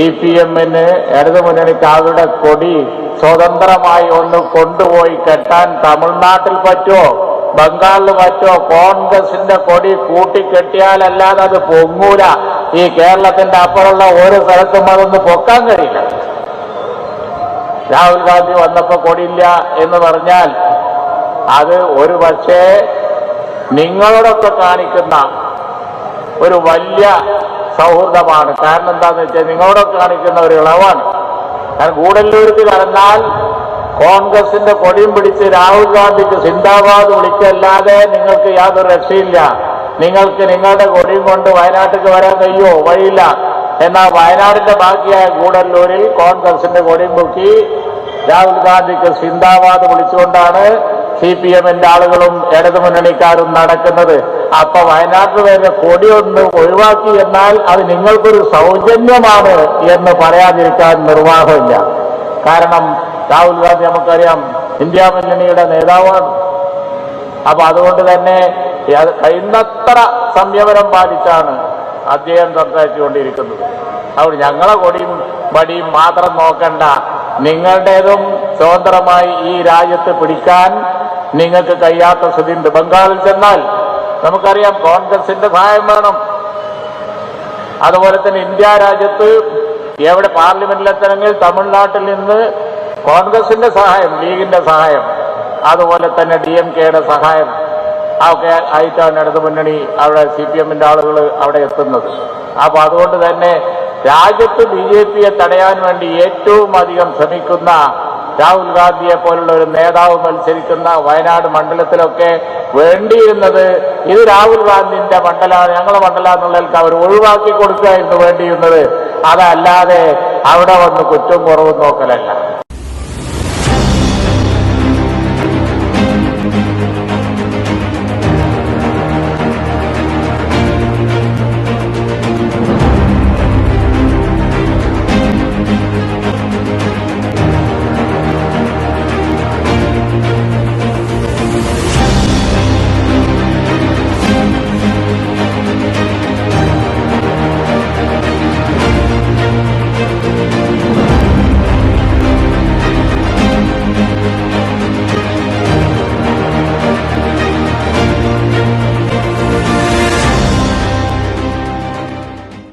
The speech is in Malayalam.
CPM-ന് ഇടതുമുന്നണിക്ക് അവരുടെ കൊടി സ്വതന്ത്രമായി ഒന്ന് കൊണ്ടുപോയി കെട്ടാൻ തമിഴ്നാട്ടിൽ പറ്റുമോ, ബംഗാളിൽ പറ്റുമോ? കോൺഗ്രസിന്റെ കൊടി കൂട്ടിക്കെട്ടിയാലല്ലാതെ അത് പൊങ്ങൂല. ഈ കേരളത്തിന്റെ അപ്പുറമുള്ള ഒരു സ്ഥലത്തും അതൊന്ന് പൊക്കാൻ കഴിയില്ല. രാഹുൽ ഗാന്ധി വന്നപ്പോ കൊടിയില്ല എന്ന് പറഞ്ഞാൽ അത് ഒരു പക്ഷേ നിങ്ങളോടൊക്കെ കാണിക്കുന്ന ഒരു വലിയ സൗഹൃദമാണ്. കാരണം എന്താന്ന് വെച്ചാൽ നിങ്ങളോടൊക്കെ കാണിക്കുന്ന ഒരു ഇളവാണ്. കാരണം ഗൂഡല്ലൂർക്ക് കടന്നാൽ കോൺഗ്രസിന്റെ കൊടിയും പിടിച്ച് രാഹുൽ ഗാന്ധിക്ക് സിന്ദാബാദ് വിളിക്കല്ലാതെ നിങ്ങൾക്ക് യാതൊരു രക്ഷയില്ല. നിങ്ങൾക്ക് നിങ്ങളുടെ കൊടിയും കൊണ്ട് വയനാട്ടിലേക്ക് വരാൻ കഴിയുമോ? വഴിയില്ല. എന്നാൽ വയനാടിന്റെ ബാക്കിയായ ഗൂഡല്ലൂരിൽ കോൺഗ്രസിന്റെ കൊടിയും പൊക്കി രാഹുൽ ഗാന്ധിക്ക് സിന്ദാബാദ് വിളിച്ചുകൊണ്ടാണ് CPM-ന്റെ ആളുകളും ഇടതുമുന്നണിക്കാരും നടക്കുന്നത്. അപ്പൊ വയനാട്ടിൽ വരുന്ന കൊടിയൊന്ന് ഒഴിവാക്കി എന്നാൽ അത് നിങ്ങൾക്കൊരു സൗജന്യമാണ് എന്ന് പറയാതിരിക്കാൻ നിർവാഹമില്ല. കാരണം രാഹുൽ ഗാന്ധി നമുക്കറിയാം ഇന്ത്യ മുന്നണിയുടെ നേതാവാണ്. അപ്പൊ അതുകൊണ്ട് തന്നെ കഴിയുന്നത്ര സംയമനം പാലിച്ചാണ് അദ്ദേഹം സംസാരിച്ചുകൊണ്ടിരിക്കുന്നത്. അതുകൊണ്ട് ഞങ്ങളെ കൊടിയും വടിയും മാത്രം നോക്കണ്ട, നിങ്ങളുടേതും സ്വതന്ത്രമായി ഈ രാജ്യത്ത് പിടിക്കാൻ നിങ്ങൾക്ക് കഴിയാത്ത സ്ഥിതിയുണ്ട്. ബംഗാളിൽ ചെന്നാൽ നമുക്കറിയാം കോൺഗ്രസിന്റെ സഹായം വേണം. അതുപോലെ തന്നെ ഇന്ത്യ രാജ്യത്ത് എവിടെ പാർലമെന്റിലെത്തണമെങ്കിൽ തമിഴ്നാട്ടിൽ നിന്ന് കോൺഗ്രസിന്റെ സഹായം, ലീഗിന്റെ സഹായം, അതുപോലെ തന്നെ DMK-യുടെ സഹായം ഒക്കെ ആയിട്ടാണ് ഇടതുമുന്നണി അവിടെ CPM-ന്റെ ആളുകൾ അവിടെ എത്തുന്നത്. അപ്പൊ അതുകൊണ്ട് തന്നെ രാജ്യത്ത് BJP-യെ തടയാൻ വേണ്ടി ഏറ്റവും അധികം ശ്രമിക്കുന്ന രാഹുൽ ഗാന്ധിയെ പോലുള്ള ഒരു നേതാവ് മത്സരിക്കുന്ന വയനാട് മണ്ഡലത്തിലൊക്കെ വേണ്ടിയിരുന്നത് ഇത് രാഹുൽ ഗാന്ധിന്റെ മണ്ഡലമാണ്, ഞങ്ങളുടെ മണ്ഡലമെന്നുള്ളതിൽ അവർ ഒഴിവാക്കി കൊടുക്കുകയായിരുന്നു വേണ്ടിയിരുന്നത്. അതല്ലാതെ അവിടെ വന്ന് കുറ്റം കുറവും നോക്കലല്ല.